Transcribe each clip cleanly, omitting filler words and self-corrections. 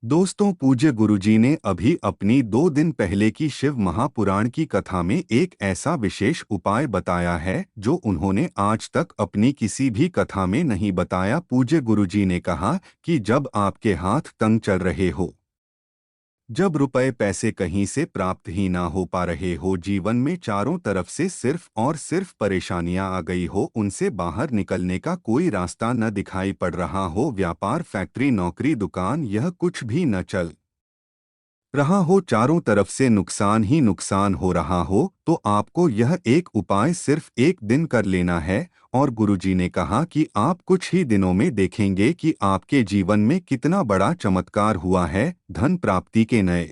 दोस्तों, पूज्य गुरुजी ने अभी अपनी 2 दिन पहले की शिव महापुराण की कथा में एक ऐसा विशेष उपाय बताया है जो उन्होंने आज तक अपनी किसी भी कथा में नहीं बताया। पूज्य गुरुजी ने कहा कि जब आपके हाथ तंग चल रहे हो, जब रुपए पैसे कहीं से प्राप्त ही ना हो पा रहे हो, जीवन में चारों तरफ से सिर्फ और सिर्फ परेशानियां आ गई हो, उनसे बाहर निकलने का कोई रास्ता न दिखाई पड़ रहा हो, व्यापार फैक्ट्री नौकरी दुकान यह कुछ भी न चल रहा हो, चारों तरफ से नुकसान ही नुकसान हो रहा हो, तो आपको यह एक उपाय सिर्फ एक दिन कर लेना है। और गुरुजी ने कहा कि आप कुछ ही दिनों में देखेंगे कि आपके जीवन में कितना बड़ा चमत्कार हुआ है, धन प्राप्ति के नए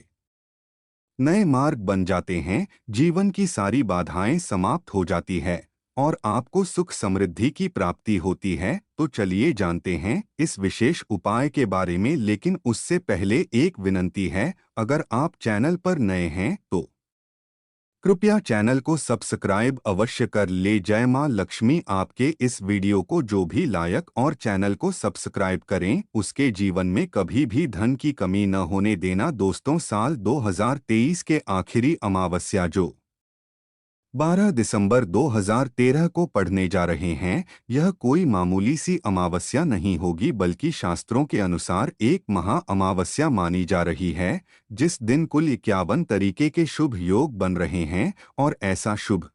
नए मार्ग बन जाते हैं, जीवन की सारी बाधाएं समाप्त हो जाती है और आपको सुख समृद्धि की प्राप्ति होती है। तो चलिए जानते हैं इस विशेष उपाय के बारे में, लेकिन उससे पहले एक विनंती है, अगर आप चैनल पर नए हैं तो कृपया चैनल को सब्सक्राइब अवश्य कर ले। जय मां लक्ष्मी। आपके इस वीडियो को जो भी लायक और चैनल को सब्सक्राइब करें, उसके जीवन में कभी भी धन की कमी न होने देना। दोस्तों, साल 2023 के आखिरी अमावस्या जो 12 दिसंबर 2013 को पढ़ने जा रहे हैं, यह कोई मामूली सी अमावस्या नहीं होगी, बल्कि शास्त्रों के अनुसार एक महा अमावस्या मानी जा रही है, जिस दिन कुल 51 तरीके के शुभ योग बन रहे हैं। और ऐसा शुभ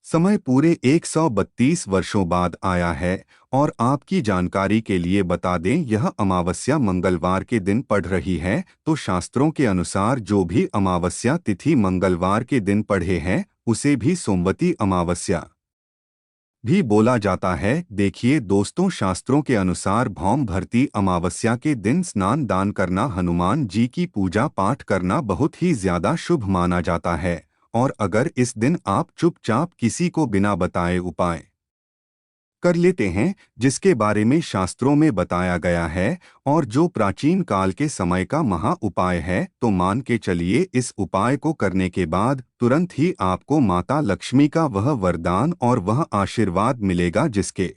समय पूरे 132 वर्षों बाद आया है। और आपकी जानकारी के लिए बता दें, यह अमावस्या मंगलवार के दिन पड़ रही है। तो शास्त्रों के अनुसार जो भी अमावस्या तिथि मंगलवार के दिन पड़े है, उसे भी सोमवती अमावस्या भी बोला जाता है। देखिए दोस्तों, शास्त्रों के अनुसार भौम भरती अमावस्या के दिन स्नान दान करना, हनुमान जी की पूजा पाठ करना बहुत ही ज्यादा शुभ माना जाता है। और अगर इस दिन आप चुपचाप किसी को बिना बताए उपाय कर लेते हैं, जिसके बारे में शास्त्रों में बताया गया है और जो प्राचीन काल के समय का महा उपाय है, तो मान के चलिए इस उपाय को करने के बाद तुरंत ही आपको माता लक्ष्मी का वह वरदान और वह आशीर्वाद मिलेगा, जिसके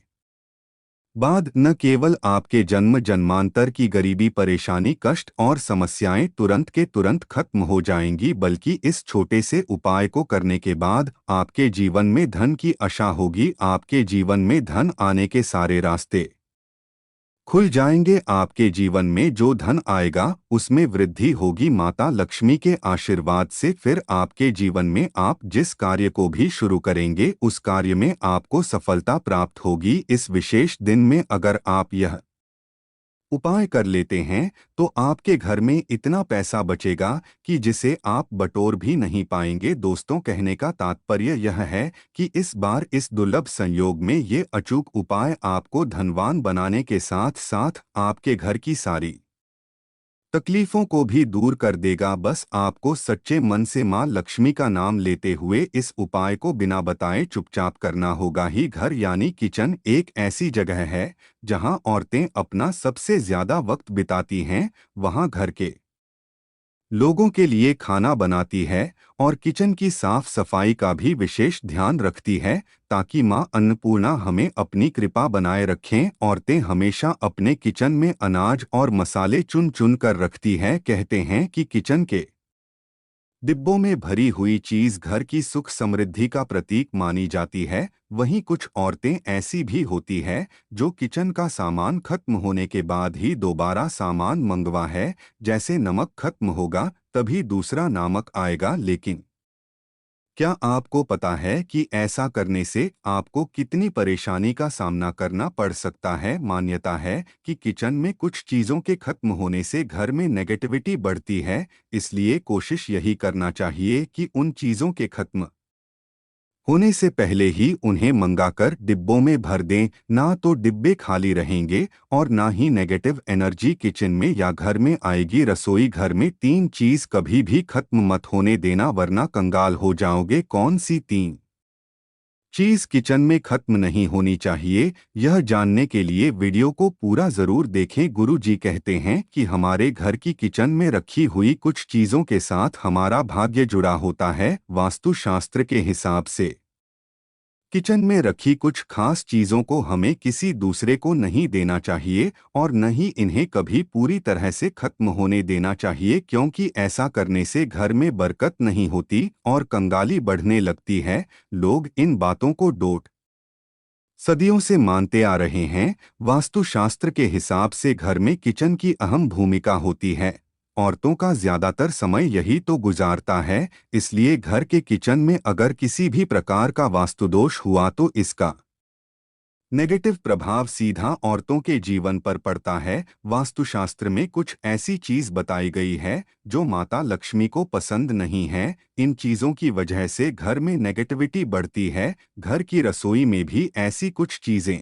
बाद न केवल आपके जन्म जन्मांतर की गरीबी परेशानी कष्ट और समस्याएं तुरंत के तुरंत खत्म हो जाएंगी, बल्कि इस छोटे से उपाय को करने के बाद आपके जीवन में धन की आशा होगी। आपके जीवन में धन आने के सारे रास्ते खुल जाएंगे। आपके जीवन में जो धन आएगा उसमें वृद्धि होगी माता लक्ष्मी के आशीर्वाद से। फिर आपके जीवन में आप जिस कार्य को भी शुरू करेंगे, उस कार्य में आपको सफलता प्राप्त होगी। इस विशेष दिन में अगर आप यह उपाय कर लेते हैं, तो आपके घर में इतना पैसा बचेगा कि जिसे आप बटोर भी नहीं पाएंगे। दोस्तों, कहने का तात्पर्य यह है कि इस बार इस दुर्लभ संयोग में ये अचूक उपाय आपको धनवान बनाने के साथ साथ आपके घर की सारी तकलीफों को भी दूर कर देगा। बस आपको सच्चे मन से मां लक्ष्मी का नाम लेते हुए इस उपाय को बिना बताए चुपचाप करना होगा ही। घर यानी किचन एक ऐसी जगह है जहां औरतें अपना सबसे ज्यादा वक्त बिताती हैं। वहां घर के लोगों के लिए खाना बनाती है और किचन की साफ सफाई का भी विशेष ध्यान रखती है, ताकि मां अन्नपूर्णा हमें अपनी कृपा बनाए रखें। औरतें हमेशा अपने किचन में अनाज और मसाले चुन चुन कर रखती है। कहते हैं कि किचन के डिब्बों में भरी हुई चीज घर की सुख समृद्धि का प्रतीक मानी जाती है। वहीं कुछ औरतें ऐसी भी होती है जो किचन का सामान खत्म होने के बाद ही दोबारा सामान मंगवा है। जैसे नमक खत्म होगा तभी दूसरा नमक आएगा। लेकिन क्या आपको पता है कि ऐसा करने से आपको कितनी परेशानी का सामना करना पड़ सकता है? मान्यता है कि किचन में कुछ चीज़ों के खत्म होने से घर में नेगेटिविटी बढ़ती है, इसलिए कोशिश यही करना चाहिए कि उन चीज़ों के खत्म होने से पहले ही उन्हें मंगाकर डिब्बों में भर दें। ना तो डिब्बे खाली रहेंगे और ना ही नेगेटिव एनर्जी किचन में या घर में आएगी। रसोई घर में 3 चीज कभी भी खत्म मत होने देना, वरना कंगाल हो जाओगे। कौन सी 3 चीज किचन में खत्म नहीं होनी चाहिए, यह जानने के लिए वीडियो को पूरा जरूर देखें। गुरु जी कहते हैं कि हमारे घर की किचन में रखी हुई कुछ चीजों के साथ हमारा भाग्य जुड़ा होता है। वास्तु शास्त्र के हिसाब से किचन में रखी कुछ खास चीजों को हमें किसी दूसरे को नहीं देना चाहिए और न ही इन्हें कभी पूरी तरह से खत्म होने देना चाहिए, क्योंकि ऐसा करने से घर में बरकत नहीं होती और कंगाली बढ़ने लगती है। लोग इन बातों को डोट सदियों से मानते आ रहे हैं। वास्तुशास्त्र के हिसाब से घर में किचन की अहम भूमिका होती है। औरतों का ज्यादातर समय यही तो गुजारता है, इसलिए घर के किचन में अगर किसी भी प्रकार का वास्तुदोष हुआ तो इसका नेगेटिव प्रभाव सीधा औरतों के जीवन पर पड़ता है। वास्तुशास्त्र में कुछ ऐसी चीज बताई गई है जो माता लक्ष्मी को पसंद नहीं है। इन चीजों की वजह से घर में नेगेटिविटी बढ़ती है। घर की रसोई में भी ऐसी कुछ चीजें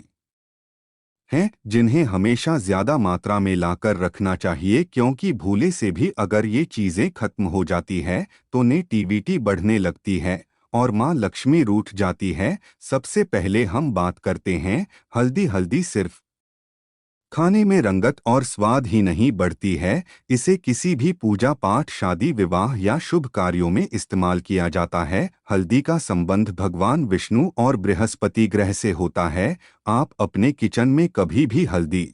हैं जिन्हें हमेशा ज्यादा मात्रा में लाकर रखना चाहिए, क्योंकि भूले से भी अगर ये चीजें खत्म हो जाती है तो नेगेटिविटी बढ़ने लगती है और माँ लक्ष्मी रूठ जाती है। सबसे पहले हम बात करते हैं हल्दी। हल्दी सिर्फ खाने में रंगत और स्वाद ही नहीं बढ़ती है, इसे किसी भी पूजा पाठ, शादी, विवाह या शुभ कार्यों में इस्तेमाल किया जाता है। हल्दी का संबंध भगवान विष्णु और बृहस्पति ग्रह से होता है। आप अपने किचन में कभी भी हल्दी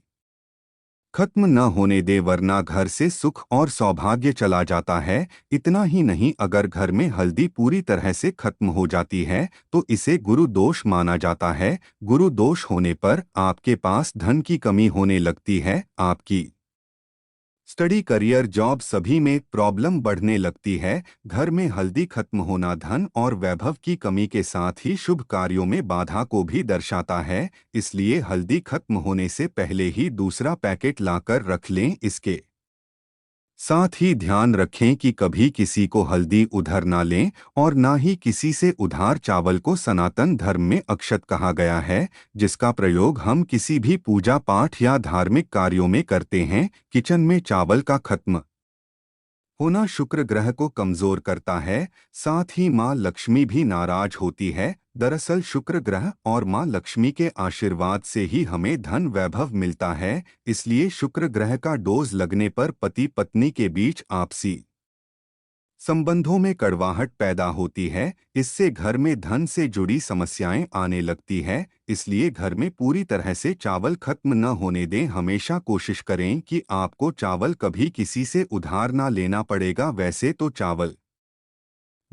खत्म न होने दे, वरना घर से सुख और सौभाग्य चला जाता है। इतना ही नहीं, अगर घर में हल्दी पूरी तरह से खत्म हो जाती है तो इसे गुरु दोष माना जाता है। गुरु दोष होने पर आपके पास धन की कमी होने लगती है। आपकी स्टडी, करियर, जॉब सभी में प्रॉब्लम बढ़ने लगती है। घर में हल्दी खत्म होना धन और वैभव की कमी के साथ ही शुभ कार्यों में बाधा को भी दर्शाता है। इसलिए हल्दी खत्म होने से पहले ही दूसरा पैकेट लाकर रख लें। इसके साथ ही ध्यान रखें कि कभी किसी को हल्दी उधार ना लें और ना ही किसी से उधार। चावल को सनातन धर्म में अक्षत कहा गया है, जिसका प्रयोग हम किसी भी पूजा पाठ या धार्मिक कार्यों में करते हैं। किचन में चावल का खत्म होना शुक्र ग्रह को कमजोर करता है, साथ ही माँ लक्ष्मी भी नाराज होती है। दरअसल शुक्र ग्रह और माँ लक्ष्मी के आशीर्वाद से ही हमें धन वैभव मिलता है। इसलिए शुक्र ग्रह का डोज लगने पर पति पत्नी के बीच आपसी संबंधों में कड़वाहट पैदा होती है। इससे घर में धन से जुड़ी समस्याएं आने लगती है। इसलिए घर में पूरी तरह से चावल खत्म न होने दें। हमेशा कोशिश करें कि आपको चावल कभी किसी से उधार ना लेना पड़ेगा। वैसे तो चावल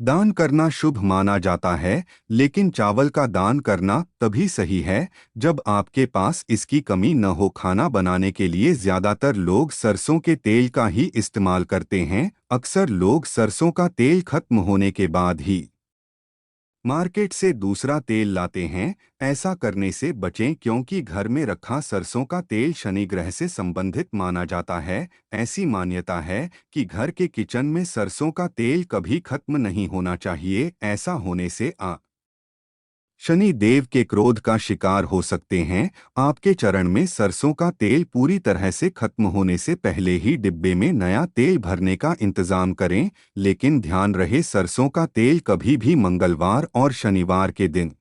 दान करना शुभ माना जाता है, लेकिन चावल का दान करना तभी सही है जब आपके पास इसकी कमी न हो। खाना बनाने के लिए ज्यादातर लोग सरसों के तेल का ही इस्तेमाल करते हैं। अक्सर लोग सरसों का तेल खत्म होने के बाद ही मार्केट से दूसरा तेल लाते हैं। ऐसा करने से बचें, क्योंकि घर में रखा सरसों का तेल शनि ग्रह से संबंधित माना जाता है। ऐसी मान्यता है कि घर के किचन में सरसों का तेल कभी खत्म नहीं होना चाहिए। ऐसा होने से शनि देव के क्रोध का शिकार हो सकते हैं। आपके चरण में सरसों का तेल पूरी तरह से खत्म होने से पहले ही डिब्बे में नया तेल भरने का इंतजाम करें। लेकिन ध्यान रहे, सरसों का तेल कभी भी मंगलवार और शनिवार के दिन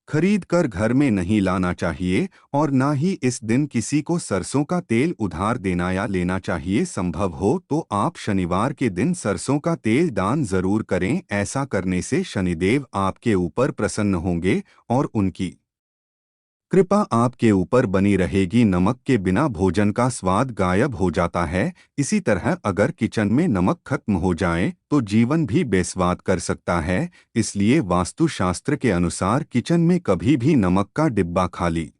खरीद कर घर में नहीं लाना चाहिए और ना ही इस दिन किसी को सरसों का तेल उधार देना या लेना चाहिए। संभव हो तो आप शनिवार के दिन सरसों का तेल दान जरूर करें। ऐसा करने से शनिदेव आपके ऊपर प्रसन्न होंगे और उनकी कृपा आपके ऊपर बनी रहेगी। नमक के बिना भोजन का स्वाद गायब हो जाता है। इसी तरह अगर किचन में नमक खत्म हो जाए तो जीवन भी बेस्वाद कर सकता है। इसलिए वास्तुशास्त्र के अनुसार किचन में कभी भी नमक का डिब्बा खाली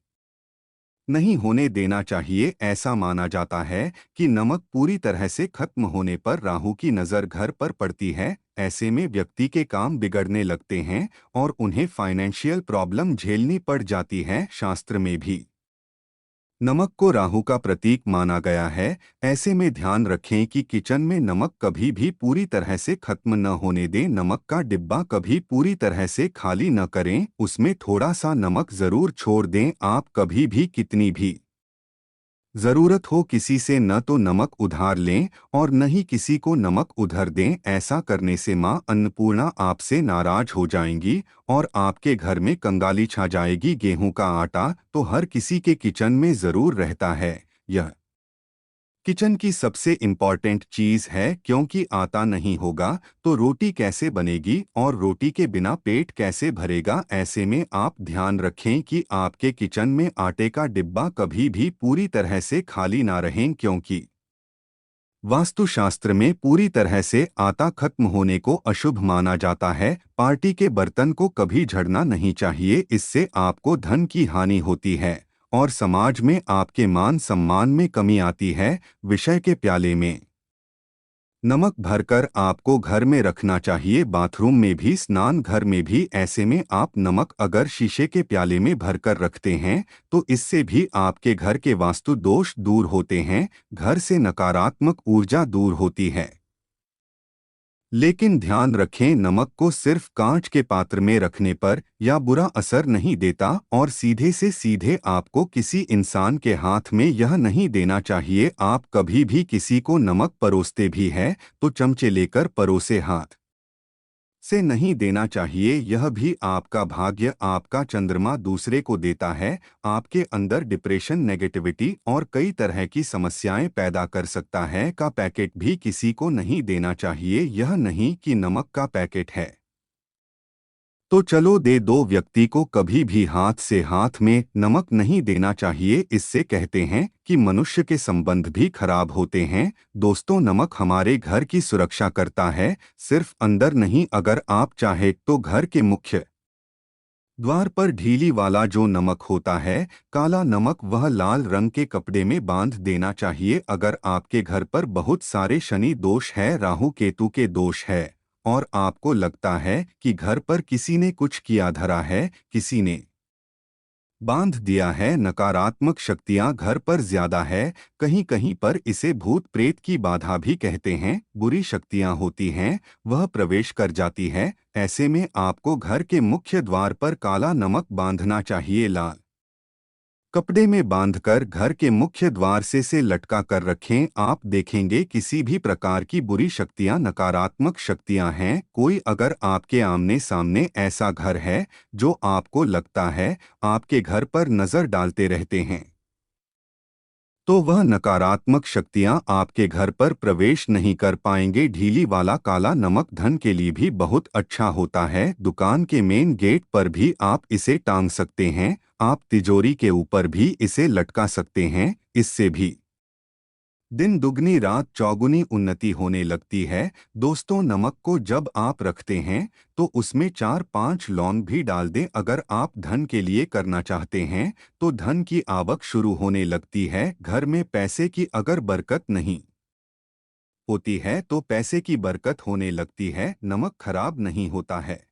नहीं होने देना चाहिए। ऐसा माना जाता है कि नमक पूरी तरह से खत्म होने पर राहु की नज़र घर पर पड़ती है। ऐसे में व्यक्ति के काम बिगड़ने लगते हैं और उन्हें फाइनेंशियल प्रॉब्लम झेलनी पड़ जाती है। शास्त्र में भी नमक को राहु का प्रतीक माना गया है। ऐसे में ध्यान रखें कि किचन में नमक कभी भी पूरी तरह से खत्म न होने दें। नमक का डिब्बा कभी पूरी तरह से खाली न करें, उसमें थोड़ा सा नमक जरूर छोड़ दें। आप कभी भी कितनी भी जरूरत हो किसी से न तो नमक उधार लें और न ही किसी को नमक उधार दें। ऐसा करने से मां अन्नपूर्णा आपसे नाराज हो जाएंगी और आपके घर में कंगाली छा जाएगी। गेहूं का आटा तो हर किसी के किचन में जरूर रहता है। यह किचन की सबसे इम्पॉर्टेंट चीज है, क्योंकि आटा नहीं होगा तो रोटी कैसे बनेगी और रोटी के बिना पेट कैसे भरेगा। ऐसे में आप ध्यान रखें कि आपके किचन में आटे का डिब्बा कभी भी पूरी तरह से खाली ना रहें, क्योंकि वास्तुशास्त्र में पूरी तरह से आटा खत्म होने को अशुभ माना जाता है। पार्टी के बर्तन को कभी झड़ना नहीं चाहिए, इससे आपको धन की हानि होती है और समाज में आपके मान सम्मान में कमी आती है। विषय के प्याले में नमक भरकर आपको घर में रखना चाहिए, बाथरूम में भी, स्नान घर में भी। ऐसे में आप नमक अगर शीशे के प्याले में भरकर रखते हैं तो इससे भी आपके घर के वास्तु दोष दूर होते हैं, घर से नकारात्मक ऊर्जा दूर होती है। लेकिन ध्यान रखें, नमक को सिर्फ कांच के पात्र में रखने पर या बुरा असर नहीं देता और सीधे से सीधे आपको किसी इंसान के हाथ में यह नहीं देना चाहिए। आप कभी भी किसी को नमक परोसते भी हैं तो चमचे लेकर परोसे हाथ से नहीं देना चाहिए। यह भी आपका भाग्य, आपका चंद्रमा दूसरे को देता है, आपके अंदर डिप्रेशन, नेगेटिविटी और कई तरह की समस्याएं पैदा कर सकता है। का पैकेट भी किसी को नहीं देना चाहिए। यह नहीं कि नमक का पैकेट है तो चलो दे दो, व्यक्ति को कभी भी हाथ से हाथ में नमक नहीं देना चाहिए। इससे कहते हैं कि मनुष्य के संबंध भी खराब होते हैं। दोस्तों, नमक हमारे घर की सुरक्षा करता है, सिर्फ अंदर नहीं। अगर आप चाहे तो घर के मुख्य द्वार पर ढीली वाला जो नमक होता है, काला नमक, वह लाल रंग के कपड़े में बांध देना चाहिए। अगर आपके घर पर बहुत सारे शनि दोष है, राहु केतु के दोष है और आपको लगता है कि घर पर किसी ने कुछ किया धरा है, किसी ने बांध दिया है, नकारात्मक शक्तियां घर पर ज्यादा है, कहीं कहीं पर इसे भूत प्रेत की बाधा भी कहते हैं, बुरी शक्तियां होती हैं, वह प्रवेश कर जाती है। ऐसे में आपको घर के मुख्य द्वार पर काला नमक बांधना चाहिए। लाल कपड़े में बांधकर घर के मुख्य द्वार से लटका कर रखें। आप देखेंगे किसी भी प्रकार की बुरी शक्तियां, नकारात्मक शक्तियां हैं, कोई अगर आपके आमने सामने ऐसा घर है जो आपको लगता है आपके घर पर नजर डालते रहते हैं, तो वह नकारात्मक शक्तियां आपके घर पर प्रवेश नहीं कर पाएंगे। ढीली वाला काला नमक धन के लिए भी बहुत अच्छा होता है। दुकान के मेन गेट पर भी आप इसे टांग सकते हैं, आप तिजोरी के ऊपर भी इसे लटका सकते हैं। इससे भी दिन दुगनी रात चौगुनी उन्नति होने लगती है। दोस्तों, नमक को जब आप रखते हैं तो उसमें 4-5 लौंग भी डाल दें। अगर आप धन के लिए करना चाहते हैं तो धन की आवक शुरू होने लगती है। घर में पैसे की अगर बरकत नहीं होती है तो पैसे की बरकत होने लगती है। नमक खराब नहीं होता है।